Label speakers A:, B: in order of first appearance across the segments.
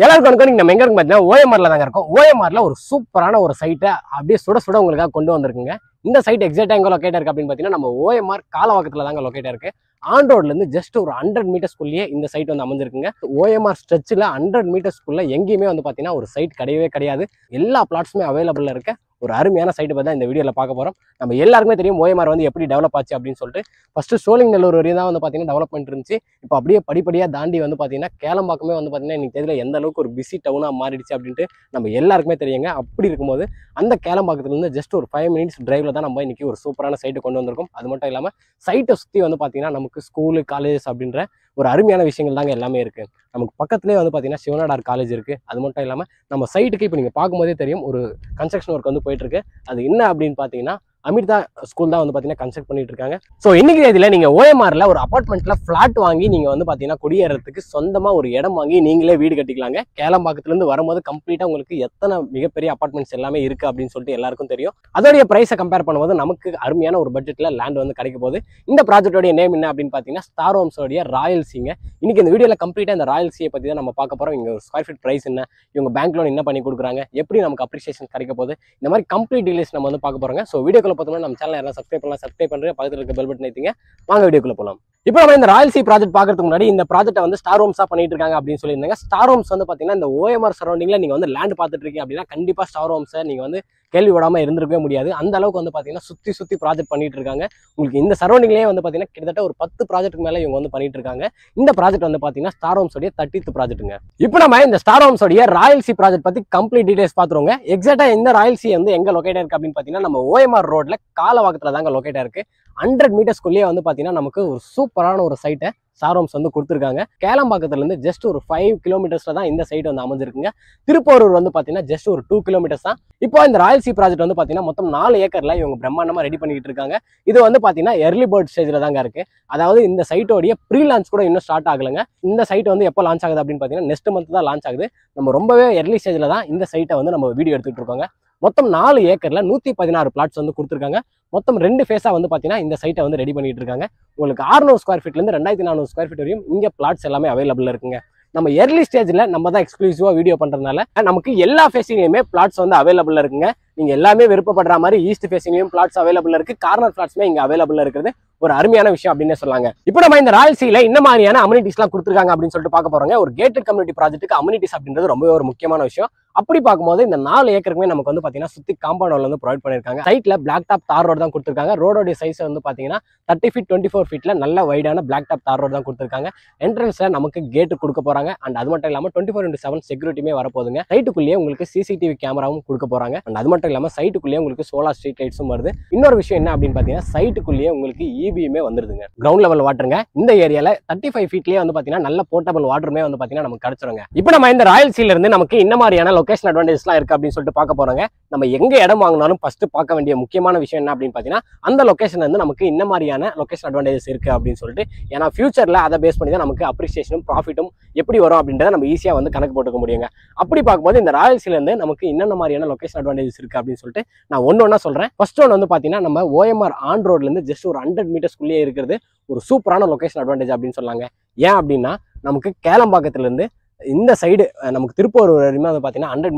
A: எல்லாருக்கும் வணக்கம். நம்ம எங்க இருக்கு பார்த்தீங்கன்னா ஓஎம்ஆர்ல தாங்க இருக்கோம். ஓஎம்ஆர்ல ஒரு சூப்பரான ஒரு சைட்டை அப்படியே சுட சுட உங்களுக்காக கொண்டு வந்திருக்குங்க. இந்த சைட் எக்ஸாக்டா எங்க லொக்கேட் இருக்கு அப்படின்னு பார்த்தீங்கன்னா நம்ம ஓஎம்ஆர் காலவாக்கத்துல தாங்க லொக்கேட் இருக்கு. ஆன் ரோட்ல இருந்து ஜஸ்ட் ஒரு 100 மீட்டர்ஸ்குள்ளேயே இந்த சைட் வந்து அமைஞ்சிருக்குங்க. ஓஎம்ஆர் ஸ்ட்ரெச்சில் 100 மீட்டர்ஸ்குள்ள எங்கேயுமே வந்து பார்த்தீங்கன்னா ஒரு சைட் கிடையவே கிடையாது. எல்லா பிளாட்ஸுமே அவைலபிள் இருக்க ஒரு அருமையான சைட்டு பற்றி தான் இந்த வீடியோவில் பார்க்க போகிறோம். நம்ம எல்லாருக்குமே தெரியும் ஓஎம்ஆர் வந்து எப்படி டெவலப் ஆச்சு அப்படின்னு சொல்லிட்டு. ஃபர்ஸ்ட் சோழிங்கநல்லூர் வரையும் தான் வந்து பார்த்தீங்கன்னா டெவலப்மெண்ட் இருந்துச்சு. இப்போ அப்படியே படிப்படியாக தாண்டி வந்து பார்த்தீங்கன்னா கேளம்பாக்கமே வந்து பார்த்தீங்கன்னா இன்னைக்கு தெரியல எந்த அளவுக்கு ஒரு பிஸி டவுனாக மாறிடுச்சு அப்படின்ட்டு நம்ம எல்லாருக்குமே தெரியுங்க. அப்படி இருக்கும்போது அந்த கேளம்பாக்கத்துலேருந்து ஜஸ்ட் ஒரு 5 மினிட்ஸ் டிரைவில் தான் நம்ம இன்னைக்கு ஒரு சூப்பரான சைட்டு கொண்டு வந்திருக்கோம். அது மட்டும் இல்லாமல் சைட்டை சுற்றி வந்து பார்த்தீங்கன்னா நமக்கு ஸ்கூலு காலேஜஸ் அப்படின்ற ஒரு அருமையான விஷயங்கள் தாங்க எல்லாமே இருக்கு. நமக்கு பக்கத்துலேயே வந்து பார்த்தீங்கன்னா சிவனாடார் காலேஜ் இருக்கு. அது மட்டும் இல்லாமல் நம்ம சைட்டுக்கு இப்போ நீங்கள் பார்க்கும்போதே தெரியும் ஒரு கன்ஸ்ட்ரக்ஷன் ஒர்க் வந்து போயிட்டு இருக்கு. அது என்ன அப்படின்னு பார்த்தீங்கன்னா அமிர்தா ஸ்கூல் தான் வந்து பார்த்தீங்கன்னா கன்ஸ்ட்ரக்ட் பண்ணிட்டு இருக்காங்க. ஸோ இன்னைக்கு இதில் நீங்கள் ஓஎம்ஆர்ல ஒரு அபார்ட்மெண்ட்ல ஃபிளாட் வாங்கி நீங்கள் வந்து பார்த்தீங்கன்னா குடியேறதுக்கு சொந்தமாக ஒரு இடம் வாங்கி நீங்களே வீடு கட்டிக்கலாங்க. கேளம்பாக்கத்துலேருந்து வரும்போது கம்ப்ளீட்டாக உங்களுக்கு எத்தனை மிகப்பெரிய அபார்ட்மெண்ட்ஸ் எல்லாமே இருக்கு அப்படின்னு சொல்லிட்டு எல்லாருக்கும் தெரியும். அதோடைய ப்ரைஸை கம்பேர் பண்ணும்போது நமக்கு அருமையான ஒரு பட்ஜெட்டில் லேண்ட் வந்து கிடைக்க போகுது. இந்த ப்ராஜெக்டோடைய நேம் என்ன அப்படின்னு பார்த்தீங்கன்னா ஸ்டார் ஹோம்ஸோடைய ராயல் சீங்க. இன்னைக்கு இந்த வீடியோவில் கம்ப்ளீட்டாக இந்த ராயல் சீயை பற்றி தான் நம்ம பார்க்க போகிறோம். இங்கே ஸ்கொயர் ஃபீட் ப்ரைஸ் என்ன, இவங்க பேங்க் லோன் என்ன பண்ணி கொடுக்குறாங்க, எப்படி நமக்கு அப்ரிசியேஷன் கிடைக்க போகுது, இந்த மாதிரி கம்ப்ளீட் டீடைல்ஸ் நம்ம வந்து பார்க்க போகிறோங்க. ஸோ வீடியோக்குள்ள பார்த்தோம்னா நம்ம சேனல் யாரும் சப்ஸ்கிரைப் பண்ணலாம், சப்ஸ்கிரைப் பண்ணுங்க, பக்கத்தில் இருக்க பெல் பட்டன் ஏற்றிங்க. வாங்க வீடியோக்குள்ள போகலாம். இப்போ நம்ம இந்த ராயல் சி ப்ராஜெக்ட் பார்க்கறதுக்கு முன்னாடி இந்த ப்ராஜெக்ட்டை வந்து ஸ்டார் ஹோம்ஸா பண்ணிட்டு இருக்காங்க அப்படின்னு சொல்லியிருந்தாங்க. ஸ்டார் ஹோம்ஸ் வந்து பார்த்தீங்கன்னா இந்த ஓஎம்ஆர் சரௌண்டிங்ல நீங்க வந்து லேண்ட் பார்த்துட்டு இருக்கீங்க அப்படின்னா கண்டிப்பா ஸ்டார் ஹோம்ஸை நீங்க வந்து கேள்வி விடாம இருந்திருக்கவே முடியாது. அந்த அளவுக்கு வந்து பார்த்தீங்கன்னா சுத்தி ப்ராஜெக்ட் பண்ணிட்டு இருக்காங்க. உங்களுக்கு இந்த சரௌண்டிங்லேயே வந்து பார்த்தீங்கன்னா கிட்டத்தட்ட ஒரு 10 ப்ராஜெக்ட் மேலே இவங்க வந்து பண்ணிட்டு இருக்காங்க. இந்த ப்ராஜெக்ட் வந்து பார்த்தீங்கன்னா ஸ்டார் ஹோம்ஸோடைய 30th ப்ராஜெக்ட்டுங்க. இப்போ நம்ம இந்த ஸ்டார் ஹோம்ஸோடைய ராயல் சி ப்ராஜெக்ட் பத்தி கம்ப்ளீட் டீடைல்ஸ் பார்த்துருவோங்க. எக்ஸாக்டா இந்த ராயல் சி வந்து எங்க லொக்கேட் இருக்கு அப்படின்னு பார்த்தீங்கன்னா நம்ம ஓஎம்ஆர் ரோட்ல காலவாக்கத்துல தாங்க லொக்கேட் இருக்கு. 100 மீட்டர்ஸ்குள்ளேயே வந்து பார்த்தீங்கன்னா நமக்கு ஒரு சூப்பரான ஒரு சைட்டை ஸ்டார் ஹோம்ஸ் வந்து கொடுத்துருக்காங்க. கேளம்பாக்கத்துல இருந்து ஜஸ்ட் ஒரு 5 கிலோமீட்டர்ஸ்ல தான் இந்த சைட் வந்து அமைஞ்சிருக்குங்க. திருப்போரூர் வந்து பார்த்தீங்கன்னா ஜஸ்ட் ஒரு 2 கிலோமீட்டர்ஸ் தான். இப்போ இந்த ராயல் சி ப்ராஜெக்ட் வந்து பார்த்தீங்கன்னா மொத்தம் 4 ஏக்கர்ல இவங்க பிரம்மாண்டமா ரெடி பண்ணிட்டு இருக்காங்க. இது வந்து பார்த்தீங்கன்னா எர்லி பேர்ட் ஸ்டேஜ்ல தாங்க இருக்கு. அதாவது இந்த சைட்டோடைய ப்ரீ லான்ச் கூட இன்னும் ஸ்டார்ட் ஆகலைங்க. இந்த சைட் வந்து எப்போ லான்ச் ஆகுது அப்படின்னு பார்த்தீங்கன்னா நெக்ஸ்ட் மந்த் தான் லான்ச் ஆகுது. நம்ம ரொம்பவே எர்லி ஸ்டேஜ்ல தான் இந்த சைட்டை வந்து நம்ம வீடியோ எடுத்துட்டு இருக்கோங்க. மொத்தம் 4 ஏக்கர்ல 116 பிளாட்ஸ் வந்து கொடுத்துருக்காங்க. மொத்தம் 2 ஃபேஸா வந்து பார்த்தீங்கன்னா இந்த சைட்டை வந்து ரெடி பண்ணிட்டு இருக்காங்க. உங்களுக்கு 600 ஸ்கொயர் ஃபீட்ல இருந்து 2400 ஸ்கொயர் ஃபீட் வரையும் இங்க பிளாட்ஸ் எல்லாமே அவைலபிள் இருக்குங்க. நம்ம எர்லி ஸ்டேஜ்ல நம்ம தான் எக்ஸ்க்ளூசிவா வீடியோ பண்றதுனால நமக்கு எல்லா ஃபேஸிங்லயுமே பிளாட்ஸ் வந்து அவைலபிள் இருக்குங்க. நீங்க எல்லாமே விருப்பப்படுற மாதிரி ஈஸ்ட் ஃபேஸிங்லயும் பிளாட்ஸ் அவைலபிள் இருக்கு. கார்னர் பிளாட்ஸ்மே இங்க அவைலபிள் இருக்கிறது ஒரு அருமையான விஷயம் அப்படின்னு சொல்லாங்க. இப்போ நம்ம இந்த ராயல் சீல இந்த மாதிரியான அம்யூனிட்டிஸ் எல்லாம் கொடுத்துருக்காங்க அப்படின்னு சொல்லிட்டு பார்க்க போறோங்க. ஒரு கேட்டட் கம்யூனிட்டி ப்ராஜெக்ட்டுக்கு அம்யூனிட்டிஸ் அப்படின்றது ரொம்பவே ஒரு முக்கியமான விஷயம். அப்படி பார்க்கும்போது இந்த 4 ஏக்கருக்குமே நமக்கு வந்து பாத்தீங்கன்னா சுத்தி காம்பவுண்ட் வால் வந்து ப்ரொவைட் பண்ணிருக்காங்க. சைட்ல பிளாக் டாப் தார் ரோடு தான் கொடுத்துருக்காங்க. ரோடோட சைஸ் வந்து பாத்தீங்கன்னா 30 ஃபீட் 24 ஃபீட்ல நல்ல வைடான பிளாக் டாப் தார் ரோடு தான் கொடுத்துருக்காங்க. என்ட்ரன்ஸ்ல நமக்கு கேட் கொடுக்க போறாங்க. அண்ட் அது மட்டும் இல்லாம 24/7 செக்யூரிட்டியுமே வரப்போகுதுங்க. சைட்டுக்குள்ளேயே உங்களுக்கு சிசிடிவி கேமராவும் கொடுக்க போறாங்க. அண்ட் அது மட்டும் இல்லாம சைட்டுக்குள்ளேயே உங்களுக்கு சோலார் ஸ்ட்ரீட் லைட்ஸும் வருது. இன்னொரு விஷயம் என்ன அப்படின்னு பாத்தீங்கன்னா சைட்டுக்குள்ளேயே உங்களுக்கு இபியுமே வந்துருதுங்க. Ground level வாட்டருங்க. இந்த ஏரியால 35 ஃபீட்லயே வந்து பாத்தீங்கன்னா நல்ல போர்ட்டபிள் வாட்டருமே வந்து பாத்தீங்கன்னா நமக்கு கிடைச்சிருங்க. இப்போ நம்ம இந்த ராயல் சீல இருந்து நமக்கு இந்த மாதிரியான லொகேஷன் அட்வான்டேஜ்லாம் இருக்கு அப்படின்னு சொல்லிட்டு பார்க்க போறாங்க. நம்ம எங்க இடம் வாங்கினாலும் ஃபர்ஸ்ட் பார்க்க வேண்டிய முக்கியமான விஷயம் என்ன அப்படின்னு பாத்தீங்கன்னா அந்த லொகேஷன் வந்து நமக்கு இந்த மாதிரியான லொகேஷன் அட்வான்டேஜஸ் இருக்கு அப்படின்னு சொல்லிட்டு. ஏன்னா ஃபியூச்சர்ல அதை பேஸ் பண்ணி தான் நமக்கு அப்ரிசியேஷனும் ப்ராஃபிட்டும் எப்படி வரும் அப்படின்றத நம்ம ஈஸியா வந்து கணக்கு போட்டுக்க முடியுங்க. அப்படி பார்க்கும்போது இந்த ராயல் சீல இருந்து நமக்கு என்னென்ன மாதிரியான லொகேஷன் அட்வான்டேஜஸ் இருக்கு அப்படின்னு சொல்லிட்டு நான் ஒன்னொன்னா சொல்றேன். ஃபர்ஸ்ட் ஒன் வந்து பாத்தீங்கன்னா நம்ம ஓஎம்ஆர் ஆன் ரோட்ல இருந்து ஜஸ்ட் ஒரு 100 மீட்டர்ஸ்குள்ளேயே இருக்கிறது ஒரு சூப்பரான லொகேஷன் அட்வான்டேஜ் அப்படின்னு சொல்லாங்க. ஏன் அப்படின்னா நமக்கு கேளம்பாக்கத்துல இருந்து இந்த சைடு நமக்கு திருப்பூர் வரையுமே வந்து பார்த்தீங்கன்னா 100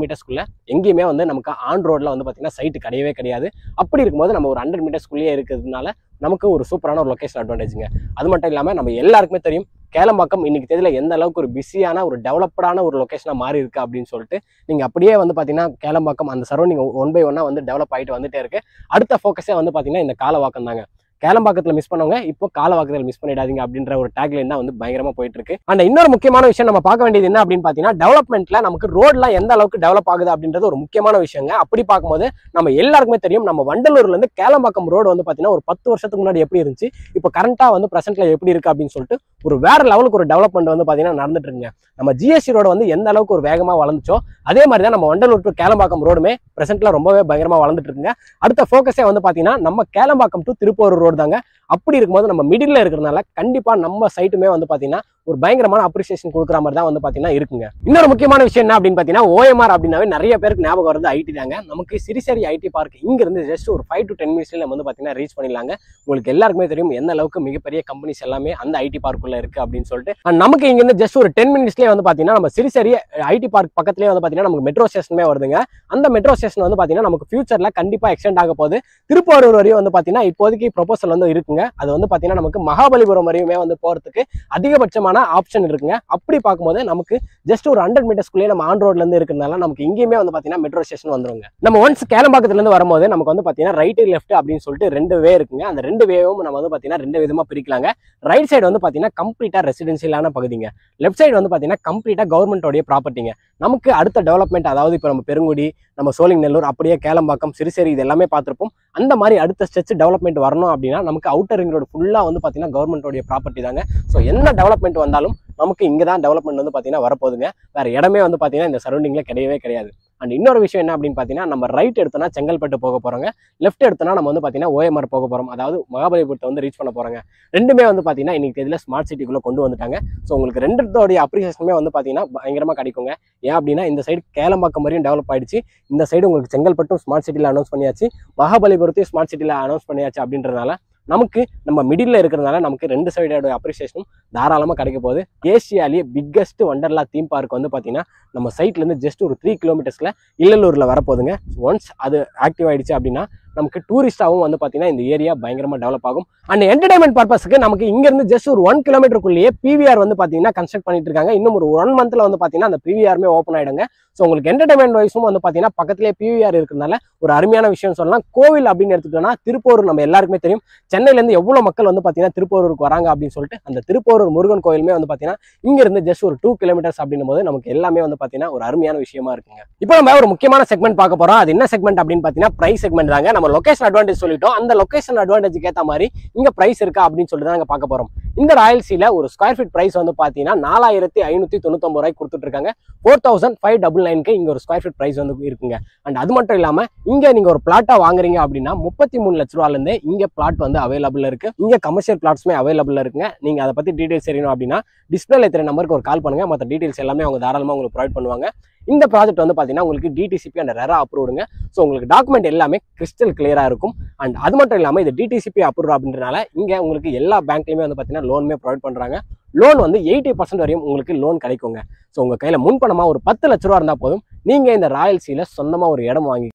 A: மீட்டர்ஸ்குள்ள எங்கேயுமே வந்து நமக்கு ஆன் ரோட்ல வந்து பார்த்தீங்கன்னா சைட்டு கிடையவே கிடையாது. அப்படி இருக்கும்போது நம்ம ஒரு 100 மீட்டர்ஸ்குள்ளேயே இருக்கிறதுனால நமக்கு ஒரு சூப்பரான ஒரு லொகேஷன் அட்வான்டேஜுங்க. அது மட்டும் இல்லாமல் நம்ம எல்லாருக்குமே தெரியும் கேளம்பாக்கம் இன்னைக்கு தெரியல எந்த அளவுக்கு ஒரு பிஸியான ஒரு டெவலப்டான ஒரு லொகேஷனாக மாறி இருக்கு அப்படின்னு சொல்லிட்டு. நீங்கள் அப்படியே வந்து பார்த்தீங்கன்னா கேளம்பாக்கம் அந்த சரௌண்டிங் 1 by 1 வந்து டெவலப் ஆகிட்டு வந்துட்டே இருக்கு. அடுத்த ஃபோக்கஸே வந்து பார்த்தீங்கன்னா இந்த காலவாக்கம் தாங்க. கேளம்பாக்கத்தில் மிஸ் பண்ணவங்க இப்போ காலவாக்கத்தில் மிஸ் பண்ணிடாதீங்க அப்படின்ற ஒரு டேக்லைன் தான் வந்து பயங்கரமா போயிட்டு இருக்கு. அண்ட் இன்னொரு முக்கியமான விஷயம் நம்ம பார்க்க வேண்டியது என்ன அப்படின்னு பார்த்தீங்கன்னா டெவலப்மெண்ட்ல நமக்கு ரோட்லாம் எந்த அளவுக்கு டெவலப் ஆகுது அப்படின்றது ஒரு முக்கியமான விஷயங்க. அப்படி பார்க்கும்போது நம்ம எல்லாருக்குமே தெரியும் நம்ம வண்டலூர்ல இருந்து கேளம்பாக்கம் ரோடு வந்து பார்த்தீங்கன்னா ஒரு 10 வருஷத்துக்கு முன்னாடி எப்படி இருந்துச்சு, இப்போ கரண்டா வந்து பிரசென்ட்ல எப்படி இருக்கு அப்படின்னு சொல்லிட்டு ஒரு வேற லெவலுக்கு ஒரு டெவலப்மெண்ட் வந்து பார்த்தீங்கன்னா நடந்துட்டு இருக்குங்க. நம்ம ஜிஎஸ்டி ரோடு வந்து எந்த அளவுக்கு ஒரு வேகமா வளர்ந்துச்சோ அதே மாதிரி தான் நம்ம வண்டலூர் டு கேளம்பாக்கம் ரோடுமே பிரசென்ட்ல ரொம்பவே பயங்கரமா வளர்ந்துட்டு இருக்குங்க. அடுத்த ஃபோக்கஸே வந்து பார்த்தீங்கன்னா நம்ம Kelambakkam to Tiruppur road road தாங்க. அப்படி இருக்கும்போது நம்ம மிடில் இருக்கிறதுனால கண்டிப்பா நம்ம சைட்டுமே வந்து பாத்தீங்கன்னா ஒரு பயங்கரமான அப்ரிசியேஷன் கொடுக்குற மாதிரி தான் வந்து பாத்தீங்கன்னா இருக்குங்க. இன்னொரு முக்கியமான விஷயம் என்ன அப்படின்னு பாத்தீங்கன்னா, ஓஎம்ஆர் அப்படின்னாவே நிறைய பேருக்கு ஞாபகம் வருது ஐடி தாங்க. நமக்கு சிறுசேரி ஐடி பார்க் இங்க இருந்து ஜஸ்ட் ஒரு 5 to 10 மினிட்ஸ்ல நம்ம வந்து பாத்தீங்கன்னா ரீச் பண்ணிடலாங்க. உங்களுக்கு எல்லாருக்குமே தெரியும் எந்த அளவுக்கு மிகப்பெரிய கம்பெனிஸ் எல்லாமே அந்த ஐடி பார்க்குள்ள இருக்கு அப்படின்னு சொல்லிட்டு. நமக்கு இங்க இருந்து ஜஸ்ட் ஒரு 10 மினிட்ஸ்லேயே வந்து பாத்தீங்கன்னா நம்ம சிறுசேரி ஐடி பார்க் பக்கத்துலேயே வந்து பாத்தீங்கன்னா நமக்கு மெட்ரோ ஸ்டேஷனுமே வருதுங்க. அந்த மெட்ரோ ஸ்டேஷன் வந்து பாத்தீங்கன்னா நமக்கு ஃபியூச்சர்ல கண்டிப்பா எக்ஸ்டெண்ட் ஆக போகுது. திருப்பூர் வரையும் வந்து பாத்தீங்கன்னா இப்போதைக்கு ப்ரொபோசல் வந்து இருக்குங்க. அது வந்து பாத்தீங்கன்னா நமக்கு மகாபலிபுரம் வரையுமே வந்து போறதுக்கு அதிகபட்சமான ஆப்ஷன் இருக்குங்க. அப்படி பார்க்கும்போது நமக்கு ஜஸ்ட் ஒரு 100 மீட்டர்ஸ்க்குள்ளே நம்ம ஆன் ரோட்ல இருந்து இருக்கிறதுனால நமக்கு இங்கேயுமே வந்து பாத்தீங்கன்னா மெட்ரோ ஸ்டேஷன் வந்துருங்க. நம்ம ஒன்ஸ் கேளம்பாக்கத்துல இருந்து வரும்போது நமக்கு வந்து பாத்தீங்கன்னா ரைட் லெஃப்ட் அப்படின்னு சொல்லிட்டு 2 வே இருக்குங்க. அந்த 2 வேவும் நம்ம வந்து பாத்தீங்கன்னா 2 விதமா பிரிக்கலாங்க. ரைட் சைடு வந்து பாத்தீங்கன்னா கம்ப்ளீட்டா ரெசிடென்சியலான பகுதிங்க. லெஃப்ட் சைடு வந்து பாத்தீங்கன்னா கம்ப்ளீட்டா கவர்மெண்டோடைய ப்ராப்பர்ட்டிங்க. நமக்கு அடுத்த டெவலப்மெண்ட், அதாவது இப்போ நம்ம பெருங்குடி, நம்ம சோழிங்கநல்லூர், அப்படியே கேளம்பாக்கம், சிறுசேரி இது எல்லாமே பார்த்துருப்போம். அந்த மாதிரி அடுத்த ஸ்டெச் டெவலப்மெண்ட் வரணும் அப்படின்னா நமக்கு அவுட்டர் ரிங் ரோடு ஃபுல்லாக வந்து பார்த்தீங்கன்னா கவர்மெண்டோடைய ப்ராப்பர்ட்டி தாங்க. ஸோ என்ன டெவலப்மெண்ட் வந்தாலும் நமக்கு இங்கே தான் டெவலப்மெண்ட் வந்து பார்த்தீங்கன்னா வரப்போகுதுங்க. வேற இடமே வந்து பார்த்தீங்கன்னா இந்த சரௌண்டிங்கில் கிடையவே கிடையாது. அண்ட் இன்னொரு விஷயம் என்ன அப்படின்னு பார்த்தீங்கன்னா, நம்ம ரைட் எடுத்தோம்னா செங்கல்பட்டு போக போகிறோங்க, லெஃப்ட் எடுத்தோம்னா நம்ம வந்து பார்த்தீங்கன்னா ஓஎம்ஆர் போக போகிறோம், அதாவது மகாபலிபுரத்தை வந்து ரீச் பண்ண போகிறாங்க. ரெண்டுமே வந்து பார்த்தீங்கன்னா இன்னைக்கு இதில் ஸ்மார்ட் சிட்டிக்குள்ளே கொண்டு வந்துட்டாங்க. ஸோ உங்களுக்கு ரெண்டுத்தோடைய அப்ரிசியேஷனுமே வந்து பார்த்தீங்கன்னா பயங்கரமாக கிடைக்குங்க. ஏன் அப்படின்னா இந்த சைடு கேளம்பாக்கம் வரையும் டெவலப் ஆயிடுச்சு, இந்த சைடு உங்களுக்கு செங்கல்பட்டும் ஸ்மார்ட் சிட்டியில் அனௌன்ஸ் பண்ணியாச்சு, மகாபலிபுரத்தையும் ஸ்மார்ட் சிட்டியில் அனௌன்ஸ் பண்ணியாச்சு. அப்படின்றதுனால நமக்கு நம்ம மிடில் இருக்கிறதுனால நமக்கு 2 சைடோட அப்ரிசியேஷனும் தாராளமாக கிடைக்க போகுது. ஏசியாலேயே பிக்கஸ்ட் வண்டர்லா தீம் பார்க் வந்து பார்த்தீங்கன்னா நம்ம சைட்லேருந்து ஜஸ்ட் ஒரு 3 கிலோமீட்டர்ஸில் இல்லலூரில் வரப்போகுதுங்க. ஒன்ஸ் அது ஆக்டிவ் ஆயிடுச்சு அப்படின்னா நமக்கு டூரிஸ்டாகவும் வந்து பார்த்தீங்கன்னா இந்த ஏரியா பயங்கரமாக டெவலப் ஆகும். அண்ட் என்டர்டைன்மெண்ட் பர்பஸ்க்கு நமக்கு இங்கேருந்து ஜஸ்ட் ஒரு 1 கிலோமீட்டருக்குள்ளேயே பிவிஆர் வந்து பார்த்தீங்கன்னா கன்ஸ்ட்ரக்ட் பண்ணிட்டு இருக்காங்க. இன்னும் ஒரு 1 மந்த்ல வந்து பார்த்தீங்கன்னா அந்த பிவிஆருமே ஓப்பன் ஆயிடுங்க. ஸோ உங்களுக்கு என்டர்டைன்மெண்ட் வைஸும் வந்து பார்த்தீங்கன்னா பக்கத்துலேயே பிவிஆர் இருக்கிறதுனால ஒரு அருமையான விஷயம் சொல்லலாம். கோவில் அப்படின்னு எடுத்துட்டோம்னா திருப்பூர் நம்ம எல்லாருக்குமே தெரியும், சென்னையிலேருந்து எவ்வளோ மக்கள் வந்து பார்த்தீங்கன்னா திருப்பூருக்கு வராங்க அப்படின்னு சொல்லிட்டு அந்த திருப்பூர் முருகன் கோயிலுமே வந்து பார்த்தீங்கன்னா இங்கிருந்து ஜஸ்ட் ஒரு 2 கிலோமீட்டர்ஸ் அப்படின்னும் போது நமக்கு எல்லாமே வந்து பார்த்தீங்கன்னா ஒரு அருமையான விஷயமா இருக்குங்க. இப்போ நம்ம ஒரு முக்கியமான செக்மெண்ட் பார்க்க போறோம். அது என்ன செக்மெண்ட் அப்படின்னு பார்த்தீங்கன்னா பிரைஸ் செக்மெண்ட் தாங்க. நம்ம லொகேஷன் அட்வான்டேஜ் சொல்லிட்டோம், அந்த லொகேஷன் அட்வான்டேஜ்க்கு ஏற்ற மாதிரி இங்க பிரைஸ் இருக்கா அப்படின்னு சொல்லிட்டு நாங்கள் பார்க்க போறோம். இந்த ராயல்சியில ஒரு ஸ்கொயர் ஃபீட் பிரைஸ் வந்து பார்த்தீங்கன்னா 4599 ரூபாய் கொடுத்துட்டு இருக்காங்க. 4599க்கு இங்க ஒரு ஸ்கொயர் ஃபீட் பிரைஸ் வந்து இருக்குங்க. அண்ட் அது மட்டும் இல்லாம இங்க நீங்க ஒரு பிளாட்டா வாங்குறீங்க அப்படின்னா 33 லட்ச ரூபாயில இருந்து இங்க பிளாட் வந்து அவைலபிள் இருக்கு. இங்க கமர்ஷியல் பிளாட்ஸ்மே அவைலபிள் இருக்குங்க. நீங்க அதை பத்தி டீடைல்ஸ் தெரியணும் அப்படின்னா டிஸ்பிளேல தெரிய நம்பருக்கு ஒரு கால் பண்ணுங்க. மற்ற டீடைல்ஸ் எல்லாமே அவங்க தாராளமா உங்களுக்கு ப்ரொவைட் பண்ணுவாங்க. இந்த ப்ராஜெக்ட் வந்து பாத்தீங்கன்னா உங்களுக்கு டிடிசிபி அண்ட் ரெரா அப்ரூவ்டுங்க. ஸோ உங்களுக்கு டாக்குமெண்ட் எல்லாமே கிறிஸ்டல் கிளியரா இருக்கும். அண்ட் அது மட்டும் இல்லாமல் இது டிடிசிபி அப்ரூவ் அப்படின்றனால இங்க உங்களுக்கு எல்லா பேங்க்லயுமே வந்து பாத்தீங்கன்னா லோனுமே ப்ரொவைட் பண்றாங்க. லோன் வந்து 80% வரையும் உங்களுக்கு லோன் கிடைக்குங்க. ஸோ உங்க கையில முன்பணமா ஒரு 10 லட்ச ரூபா இருந்தா போதும், நீங்க இந்த ராயல்சியில சொந்தமா ஒரு இடம் வாங்கி